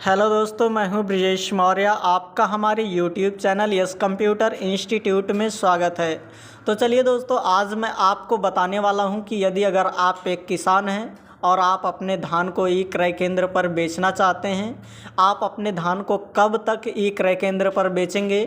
Hello दोस्तों, मैं हूं ब्रिजेश मौर्य। आपका हमारे YouTube channel yes computer institute में स्वागत है। तो चलिए दोस्तों, आज मैं आपको बताने वाला हूं कि यदि अगर आप एक किसान हैं और आप अपने धान को ई क्रय केंद्र पर बेचना चाहते हैं, आप अपने धान को कब तक ई क्रय केंद्र पर बेचेंगे,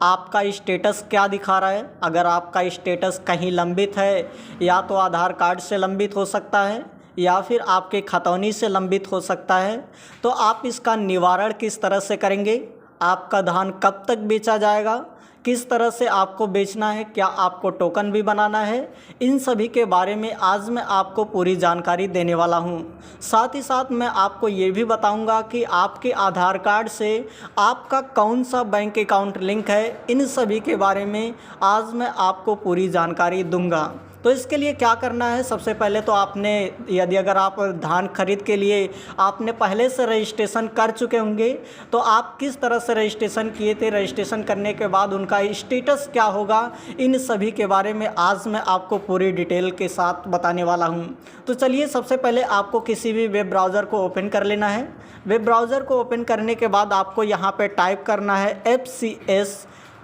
आपका स्टेटस क्या दिखा रहा है। अगर आपका स्टेटस कहीं लंबित है, या तो आधार कार्ड से लंबित हो सकता है या फिर आपके खतौनी से लंबित हो सकता है, तो आप इसका निवारण किस तरह से करेंगे, आपका धान कब तक बेचा जाएगा, किस तरह से आपको बेचना है, क्या आपको टोकन भी बनाना है, इन सभी के बारे में आज मैं आपको पूरी जानकारी देने वाला हूं। साथ ही साथ मैं आपको ये भी बताऊंगा कि आपके आधार कार्ड से आपका कौन सा बैंक अकाउंट लिंक है, इन सभी के बारे में आज मैं आपको पूरी जानकारी दूंगा। तो इसके लिए क्या करना है, सबसे पहले तो आपने, यदि अगर आप धान खरीद के लिए आपने पहले से रजिस्ट्रेशन कर चुके होंगे, तो आप किस तरह से रजिस्ट्रेशन किए थे, रजिस्ट्रेशन करने के बाद उनका स्टेटस क्या होगा, इन सभी के बारे में आज मैं आपको पूरी डिटेल के साथ बताने वाला हूं। तो चलिए, सबसे पहले आपको किसी भी वेब ब्राउज़र को ओपन कर लेना है। वेब ब्राउज़र को ओपन करने के बाद आपको यहाँ पर टाइप करना है FCS।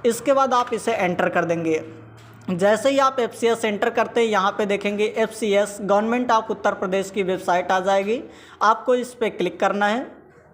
इसके बाद आप इसे एंटर कर देंगे। जैसे ही आप FCS एंटर करते हैं, यहाँ पे देखेंगे FCS government of Uttar Pradesh की वेबसाइट आ जाएगी। आपको इस पर क्लिक करना है।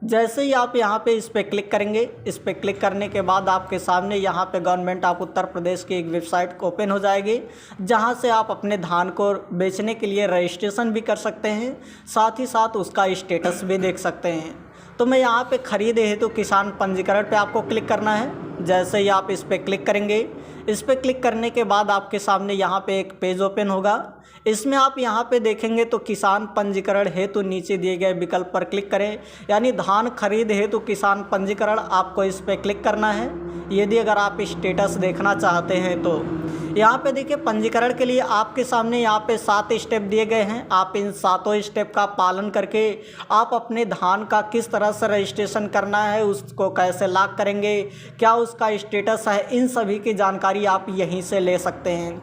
जैसे ही आप यहाँ पे इस पर क्लिक करेंगे, इस पर क्लिक करने के बाद आपके सामने यहाँ पे गवर्नमेंट ऑफ उत्तर प्रदेश की एक वेबसाइट ओपन हो जाएगी, जहाँ से आप अपने धान को बेचने के लिए रजिस्ट्रेशन भी कर सकते हैं, साथ ही साथ उसका स्टेटस भी देख सकते हैं। तो मैं यहाँ पे खरीदे हेतु किसान पंजीकरण पे आपको क्लिक करना है। जैसे ही आप इस पर क्लिक करेंगे, इस पर क्लिक करने के बाद आपके सामने यहाँ पे एक पेज ओपन होगा। इसमें आप यहाँ पे देखेंगे तो किसान पंजीकरण हेतु नीचे दिए गए विकल्प पर क्लिक करें, यानी धान खरीद हेतु किसान पंजीकरण, आपको इस पर क्लिक करना है यदि अगर आप स्टेटस देखना चाहते हैं। तो यहाँ पे देखिए, पंजीकरण के लिए आपके सामने यहाँ पे 7 स्टेप दिए गए हैं। आप इन 7 स्टेप का पालन करके आप अपने धान का किस तरह से रजिस्ट्रेशन करना है, उसको कैसे लॉक करेंगे, क्या उसका स्टेटस है, इन सभी की जानकारी आप यहीं से ले सकते हैं।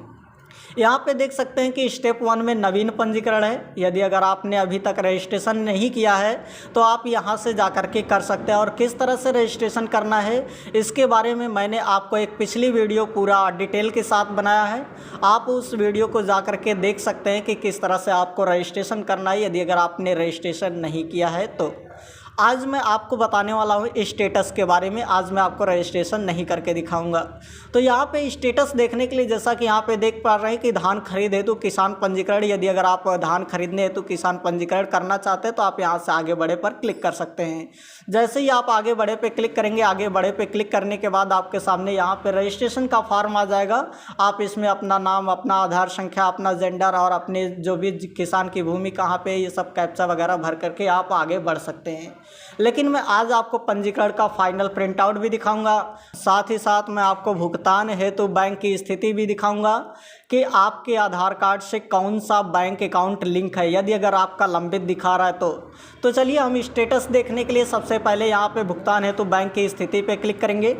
यहाँ पे देख सकते हैं कि स्टेप 1 में नवीन पंजीकरण है। यदि अगर आपने अभी तक रजिस्ट्रेशन नहीं किया है, तो आप यहाँ से जा कर के कर सकते हैं। और किस तरह से रजिस्ट्रेशन करना है, इसके बारे में मैंने आपको एक पिछली वीडियो पूरा डिटेल के साथ बनाया है। आप उस वीडियो को जा कर के देख सकते हैं कि किस तरह से आपको रजिस्ट्रेशन करना है, यदि अगर आपने रजिस्ट्रेशन नहीं किया है तो। आज मैं आपको बताने वाला हूँ स्टेटस के बारे में। आज मैं आपको रजिस्ट्रेशन नहीं करके दिखाऊंगा। तो यहाँ पे स्टेटस देखने के लिए, जैसा कि यहाँ पे देख पा रहे हैं कि धान खरीद हेतु किसान पंजीकरण, यदि अगर आप धान खरीदने हेतु किसान पंजीकरण करना चाहते हैं तो आप यहाँ से आगे बढ़े पर क्लिक कर सकते हैं। जैसे ही आप आगे बढ़े पे क्लिक करेंगे, आगे बढ़े पे क्लिक करने के बाद आपके सामने यहाँ पे रजिस्ट्रेशन का फॉर्म आ जाएगा। आप इसमें अपना नाम, अपना आधार संख्या, अपना जेंडर और अपने जो भी किसान की भूमि कहाँ पे, ये सब कैप्चा वगैरह भर करके आप आगे बढ़ सकते हैं। लेकिन मैं आज आपको पंजीकरण का फाइनल प्रिंट आउट भी दिखाऊंगा, साथ ही साथ मैं आपको भुगतान हेतु बैंक की स्थिति भी दिखाऊंगा कि आपके आधार कार्ड से कौन सा बैंक अकाउंट लिंक है, यदि अगर आपका लंबित दिखा रहा है तो चलिए हम स्टेटस देखने के लिए सबसे पहले यहाँ पे भुगतान हेतु बैंक की स्थिति पे क्लिक करेंगे।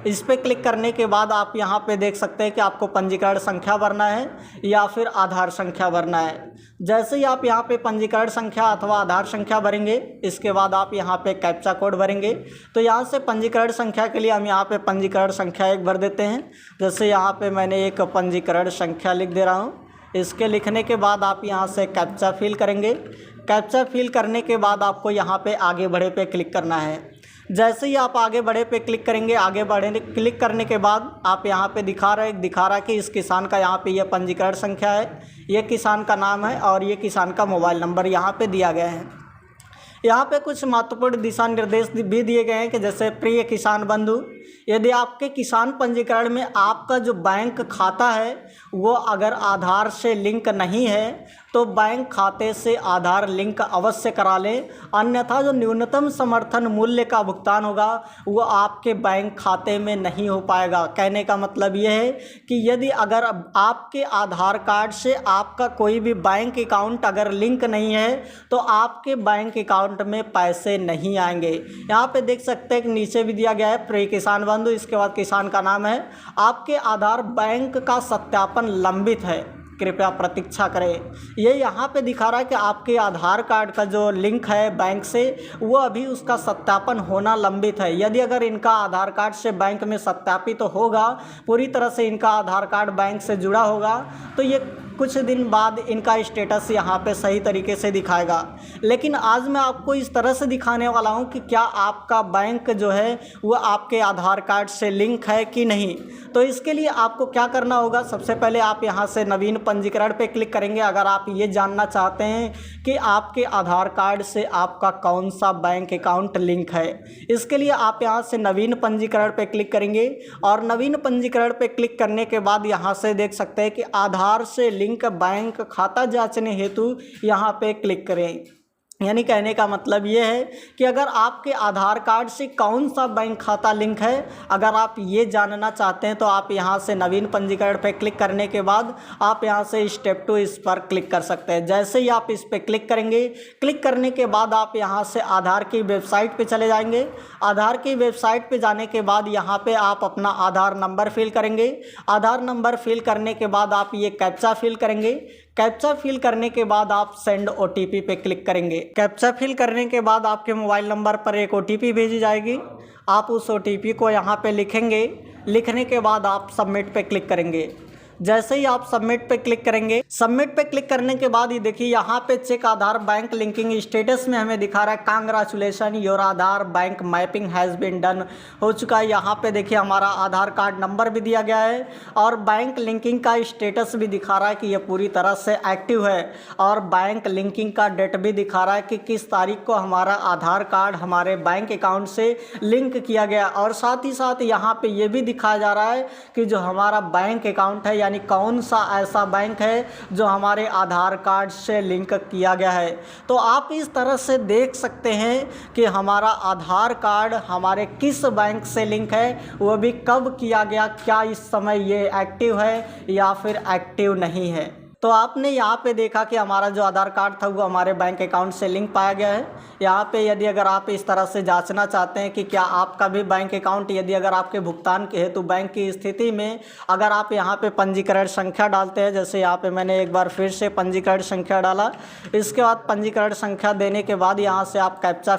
इस पर क्लिक करने के बाद आप यहाँ पे देख सकते हैं कि आपको पंजीकरण संख्या भरना है या फिर आधार संख्या भरना है। जैसे ही आप यहाँ पे पंजीकरण संख्या अथवा आधार संख्या भरेंगे, इसके बाद आप यहाँ पे कैप्चा कोड भरेंगे। तो यहाँ से पंजीकरण संख्या के लिए हम यहाँ पे पंजीकरण संख्या 1 भर देते हैं। जैसे यहाँ पे मैंने एक पंजीकरण संख्या लिख दे रहा हूँ। इसके लिखने के बाद आप यहाँ से कैप्चा फिल करेंगे। कैप्चा फिल करने के बाद आपको यहाँ पे आगे बढ़े पे क्लिक करना है। जैसे ही आप आगे बढ़े पे क्लिक करेंगे, आगे बढ़े क्लिक करने के बाद आप यहाँ पे दिखा रहा है कि इस किसान का यहाँ पे ये पंजीकरण संख्या है, ये किसान का नाम है और ये किसान का मोबाइल नंबर यहाँ पे दिया गया है। यहाँ पे कुछ महत्वपूर्ण दिशा निर्देश भी दिए गए हैं कि जैसे, प्रिय किसान बंधु, यदि आपके किसान पंजीकरण में आपका जो बैंक खाता है वो अगर आधार से लिंक नहीं है तो बैंक खाते से आधार लिंक अवश्य करा लें, अन्यथा जो न्यूनतम समर्थन मूल्य का भुगतान होगा वो आपके बैंक खाते में नहीं हो पाएगा। कहने का मतलब ये है कि यदि अगर आपके आधार कार्ड से आपका कोई भी बैंक अकाउंट अगर लिंक नहीं है तो आपके बैंक अकाउंट में पैसे नहीं आएंगे। यहाँ पे देख सकते हैं कि नीचे भी दिया गया है प्रिय किसान बंधु, इसके बाद किसान का नाम है। आपके आधार बैंक का सत्यापन लंबित है, कृपया प्रतीक्षा करें। ये यहाँ पे दिखा रहा है कि आपके आधार कार्ड का जो लिंक है बैंक से, वो अभी उसका सत्यापन होना लंबित है। यदि अगर इनका आधार कार्ड से बैंक में सत्यापित तो होगा, पूरी तरह से इनका आधार कार्ड बैंक से जुड़ा होगा, तो ये कुछ दिन बाद इनका स्टेटस यहाँ पे सही तरीके से दिखाएगा। लेकिन आज मैं आपको इस तरह से दिखाने वाला हूँ कि क्या आपका बैंक जो है वो आपके आधार कार्ड से लिंक है कि नहीं। तो इसके लिए आपको क्या करना होगा, सबसे पहले आप यहाँ से नवीन पंजीकरण पे क्लिक करेंगे। अगर आप ये जानना चाहते हैं कि आपके आधार कार्ड से आपका कौन सा बैंक अकाउंट लिंक है, इसके लिए आप यहाँ से नवीन पंजीकरण पे क्लिक करेंगे। और नवीन पंजीकरण पे क्लिक करने के बाद यहाँ से देख सकते हैं कि आधार से लिंक बैंक खाता जांचने हेतु यहाँ पे क्लिक करें। यानी कहने का मतलब ये है कि अगर आपके आधार कार्ड से कौन सा बैंक खाता लिंक है, अगर आप ये जानना चाहते हैं तो आप यहाँ से नवीन पंजीकरण पर क्लिक करने के बाद आप यहाँ से स्टेप 2 इस पर क्लिक कर सकते हैं। जैसे ही आप इस पर क्लिक करेंगे, क्लिक करने के बाद आप यहाँ से आधार की वेबसाइट पे चले जाएंगे। आधार की वेबसाइट पे जाने के बाद यहाँ पे आप अपना आधार नंबर फिल करेंगे। आधार नंबर फिल करने के बाद आप ये कैप्चा फिल करेंगे। कैप्चा फिल करने के बाद आप सेंड OTP पे क्लिक करेंगे। कैप्चा फिल करने के बाद आपके मोबाइल नंबर पर एक OTP भेजी जाएगी। आप उस OTP को यहाँ पे लिखेंगे। लिखने के बाद आप सबमिट पे क्लिक करेंगे। जैसे ही आप सबमिट पे क्लिक करेंगे, सबमिट पे क्लिक करने के बाद ये देखिए यहाँ पे check Aadhaar bank linking status में हमें दिखा रहा है congratulation your Aadhaar bank mapping has been done, हो चुका है। यहाँ पे देखिए हमारा आधार कार्ड नंबर भी दिया गया है और बैंक लिंकिंग का स्टेटस भी दिखा रहा है कि ये पूरी तरह से एक्टिव है। और बैंक लिंकिंग का डेट भी दिखा रहा है कि किस तारीख को हमारा आधार कार्ड हमारे बैंक अकाउंट से लिंक किया गया। और साथ ही साथ यहाँ पे ये भी दिखाया जा रहा है कि जो हमारा बैंक अकाउंट है, यानी कौन सा ऐसा बैंक है जो हमारे आधार कार्ड से लिंक किया गया है। तो आप इस तरह से देख सकते हैं कि हमारा आधार कार्ड हमारे किस बैंक से लिंक है, वो भी कब किया गया, क्या इस समय ये एक्टिव है या फिर एक्टिव नहीं है। तो आपने यहाँ पे देखा कि हमारा जो आधार कार्ड था वो हमारे बैंक अकाउंट से लिंक पाया गया है। यहाँ पे यदि अगर आप इस तरह से जांचना चाहते हैं कि क्या आपका भी बैंक अकाउंट, यदि अगर आपके भुगतान के हेतु बैंक की स्थिति में अगर आप यहाँ पे पंजीकरण संख्या डालते हैं, जैसे यहाँ पे मैंने एक बार फिर से पंजीकरण संख्या डाला, इसके बाद पंजीकरण संख्या देने के बाद यहाँ से आप कैप्चा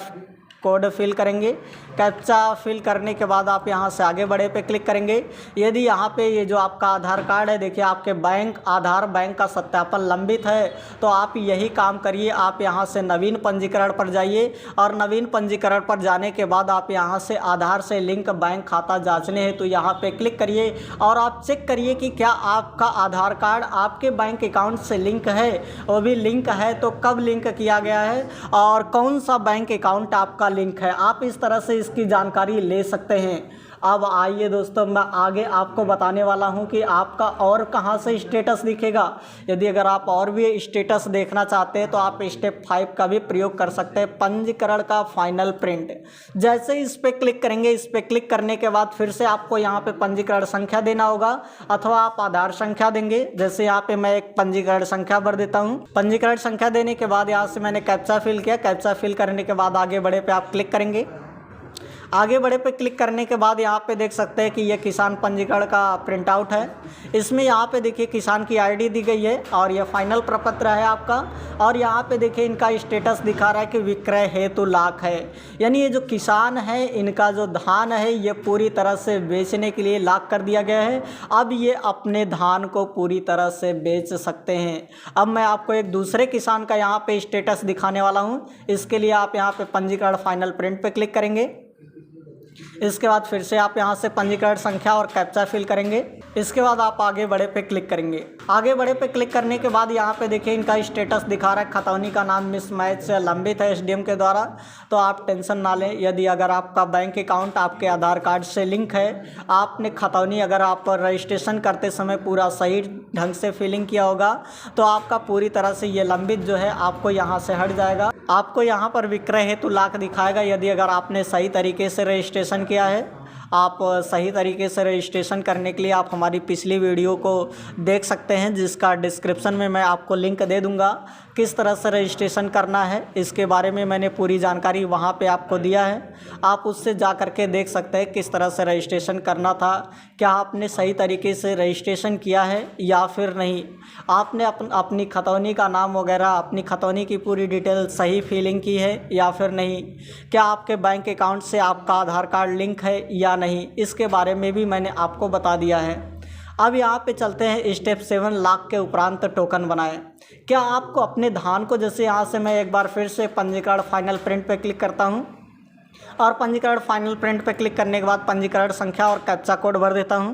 कोड फिल करेंगे। कैप्चा फिल करने के बाद आप यहाँ से आगे बढ़े पे क्लिक करेंगे। यदि यहाँ पे ये जो आपका आधार कार्ड है, देखिए आपके बैंक आधार बैंक का सत्यापन लंबित है, तो आप यही काम करिए। आप यहाँ से नवीन पंजीकरण पर जाइए और नवीन पंजीकरण पर जाने के बाद आप यहाँ से आधार से लिंक बैंक खाता जांचने हैं तो यहाँ पे क्लिक करिए और आप चेक करिए कि क्या आपका आधार कार्ड आपके बैंक अकाउंट से लिंक है। वो भी लिंक है तो कब लिंक किया गया है और कौन सा बैंक अकाउंट आपका लिंक है। आप इस तरह से इसकी जानकारी ले सकते हैं। अब आइए दोस्तों, मैं आगे आपको बताने वाला हूं कि आपका और कहां से स्टेटस दिखेगा। यदि अगर आप और भी स्टेटस देखना चाहते हैं तो आप स्टेप 5 का भी प्रयोग कर सकते हैं, पंजीकरण का फाइनल प्रिंट। जैसे इस पर क्लिक करेंगे, इस पर क्लिक करने के बाद फिर से आपको यहाँ पे पंजीकरण संख्या देना होगा अथवा आप आधार संख्या देंगे। जैसे यहाँ पे मैं एक पंजीकरण संख्या भर देता हूँ। पंजीकरण संख्या देने के बाद यहाँ से मैंने कैप्चा फिल किया। कैप्चा फिल करने के बाद आगे बढ़े पे आप क्लिक करेंगे। आगे बढ़े पे क्लिक करने के बाद यहाँ पे देख सकते हैं कि ये किसान पंजीकरण का प्रिंट आउट है। इसमें यहाँ पे देखिए किसान की आईडी दी गई है और ये फाइनल प्रपत्र है आपका। और यहाँ पे देखिए इनका स्टेटस दिखा रहा है कि विक्रय हेतु लाख है, यानी ये जो किसान है इनका जो धान है ये पूरी तरह से बेचने के लिए लाख कर दिया गया है। अब ये अपने धान को पूरी तरह से बेच सकते हैं। अब मैं आपको एक दूसरे किसान का यहाँ पे स्टेटस दिखाने वाला हूँ। इसके लिए आप यहाँ पे पंजीकरण फाइनल प्रिंट पे क्लिक करेंगे। इसके बाद फिर से आप यहाँ से पंजीकरण संख्या और कैप्चा फिल करेंगे। इसके बाद आप आगे बढ़े पे क्लिक करेंगे। आगे बढ़े पे क्लिक करने के बाद यहाँ पे देखिए इनका स्टेटस दिखा रहा है खतौनी का नाम मिसमैच से लंबित है SDM के द्वारा। तो आप टेंशन ना लें। यदि अगर आपका बैंक अकाउंट आपके आधार कार्ड से लिंक है, आपने खतौनी अगर आप रजिस्ट्रेशन करते समय पूरा सही ढंग से फिलिंग किया होगा तो आपका पूरी तरह से ये लंबित जो है आपको यहाँ से हट जाएगा। आपको यहाँ पर विक्रय हेतु लाख दिखाएगा यदि अगर आपने सही तरीके से रजिस्ट्रेशन किया है। आप सही तरीके से रजिस्ट्रेशन करने के लिए आप हमारी पिछली वीडियो को देख सकते हैं, जिसका डिस्क्रिप्शन में मैं आपको लिंक दे दूंगा। किस तरह से रजिस्ट्रेशन करना है इसके बारे में मैंने पूरी जानकारी वहां पे आपको दिया है। आप उससे जा कर के देख सकते हैं किस तरह से रजिस्ट्रेशन करना था, क्या आपने सही तरीके से रजिस्ट्रेशन किया है या फिर नहीं, आपने अपनी खतौनी का नाम वगैरह, अपनी खतौनी की पूरी डिटेल सही फिलिंग की है या फिर नहीं, क्या आपके बैंक अकाउंट से आपका आधार कार्ड लिंक है या नहीं, इसके बारे में भी मैंने आपको बता दिया है। अब यहाँ पे चलते हैं स्टेप 7 लाख के उपरांत टोकन बनाएं। क्या आपको अपने धान को, जैसे यहाँ से मैं एक बार फिर से पंजीकरण फाइनल प्रिंट पे क्लिक करता हूँ और पंजीकरण फाइनल प्रिंट पे क्लिक करने के बाद पंजीकरण संख्या और कैप्चा कोड भर देता हूँ।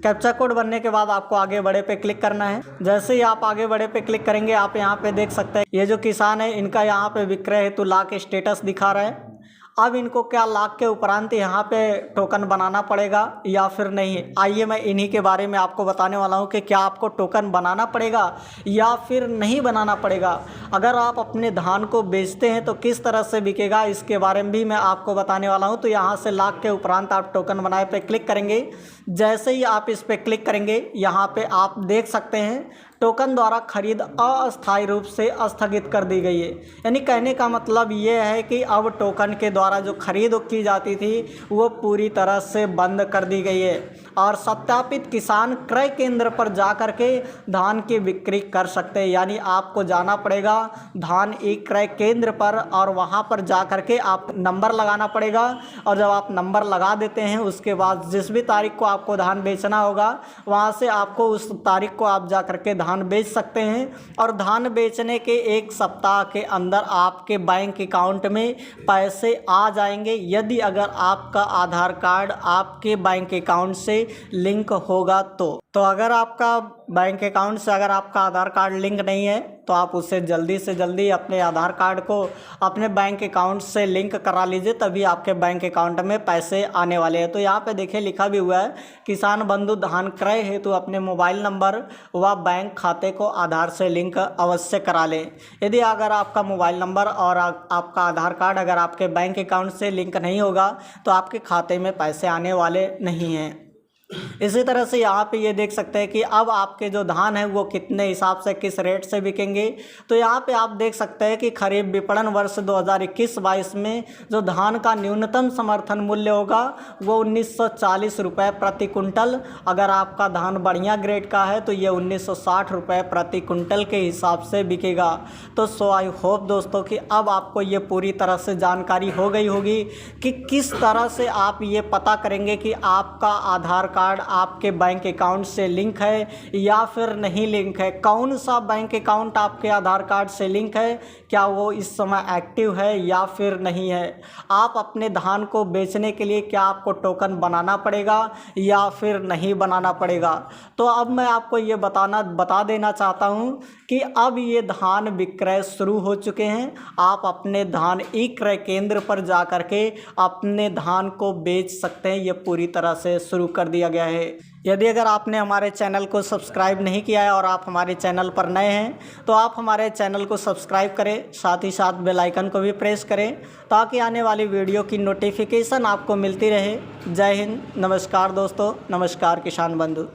कैप्चा कोड भरने के बाद आपको आगे बढ़े पे क्लिक करना है। जैसे ही आप आगे बढ़े पे क्लिक करेंगे आप यहाँ पे देख सकते हैं ये जो किसान है इनका यहाँ पे विक्रय हेतु लाख स्टेटस दिखा रहा है। अब इनको क्या लाख के उपरांत यहाँ पे टोकन बनाना पड़ेगा या फिर नहीं, आइए मैं इन्हीं के बारे में आपको बताने वाला हूँ कि क्या आपको टोकन बनाना पड़ेगा या फिर नहीं बनाना पड़ेगा। अगर आप अपने धान को बेचते हैं तो किस तरह से बिकेगा इसके बारे में भी मैं आपको बताने वाला हूँ। तो यहाँ से लाख के उपरांत आप टोकन बनाए पे क्लिक करेंगे। जैसे ही आप इस पर क्लिक करेंगे यहाँ पे आप देख सकते हैं टोकन द्वारा खरीद अस्थायी रूप से स्थगित कर दी गई है। यानी कहने का मतलब ये है कि अब टोकन के द्वारा जो खरीद की जाती थी वो पूरी तरह से बंद कर दी गई है और सत्यापित किसान क्रय केंद्र पर जा कर के धान की बिक्री कर सकते हैं। यानी आपको जाना पड़ेगा धान ई क्रय केंद्र पर और वहाँ पर जा कर के आप नंबर लगाना पड़ेगा और जब आप नंबर लगा देते हैं उसके बाद जिस भी तारीख को आपको धान बेचना होगा वहाँ से आपको उस तारीख को आप जा कर के धान बेच सकते हैं और धान बेचने के एक सप्ताह के अंदर आपके बैंक अकाउंट में पैसे आ जाएंगे, यदि अगर आपका आधार कार्ड आपके बैंक अकाउंट से लिंक होगा तो अगर आपका बैंक अकाउंट से अगर आपका आधार कार्ड लिंक नहीं है तो आप उससे जल्दी से जल्दी अपने आधार कार्ड को अपने बैंक अकाउंट से लिंक करा लीजिए, तभी आपके बैंक अकाउंट में पैसे आने वाले हैं। तो यहाँ पे देखिए लिखा भी हुआ है किसान बंधु धान क्रय हेतु अपने मोबाइल नंबर व बैंक खाते को आधार से लिंक अवश्य करा लें। यदि अगर आपका मोबाइल नंबर और आपका आधार कार्ड अगर आपके बैंक अकाउंट से लिंक नहीं होगा तो आपके खाते में पैसे आने वाले नहीं हैं। इसी तरह से यहाँ पे ये देख सकते हैं कि अब आपके जो धान है वो कितने हिसाब से किस रेट से बिकेंगे। तो यहाँ पे आप देख सकते हैं कि खरीफ विपणन वर्ष 2021-22 में जो धान का न्यूनतम समर्थन मूल्य होगा वो 1940 रुपये प्रति कुंटल, अगर आपका धान बढ़िया ग्रेड का है तो ये 1960 रुपये प्रति कुंटल के हिसाब से बिकेगा। तो सो आई होप दोस्तों कि अब आपको ये पूरी तरह से जानकारी हो गई होगी कि किस तरह से आप ये पता करेंगे कि आपका आधार कार्ड आपके बैंक अकाउंट से लिंक है या फिर नहीं लिंक है, कौन सा बैंक अकाउंट आपके आधार कार्ड से लिंक है, क्या वो इस समय एक्टिव है या फिर नहीं है। आप अपने धान को बेचने के लिए क्या आपको टोकन बनाना पड़ेगा या फिर नहीं बनाना पड़ेगा। तो अब मैं आपको ये बता देना चाहता हूँ कि अब ये धान विक्रय शुरू हो चुके हैं। आप अपने धान ई क्रय केंद्र पर जा कर के अपने धान को बेच सकते हैं। ये पूरी तरह से शुरू कर दिया गया है। यदि अगर आपने हमारे चैनल को सब्सक्राइब नहीं किया है और आप हमारे चैनल पर नए हैं तो आप हमारे चैनल को सब्सक्राइब करें, साथ ही साथ बेल आइकन को भी प्रेस करें ताकि आने वाली वीडियो की नोटिफिकेशन आपको मिलती रहे। जय हिंद, नमस्कार दोस्तों, नमस्कार किसान बंधु।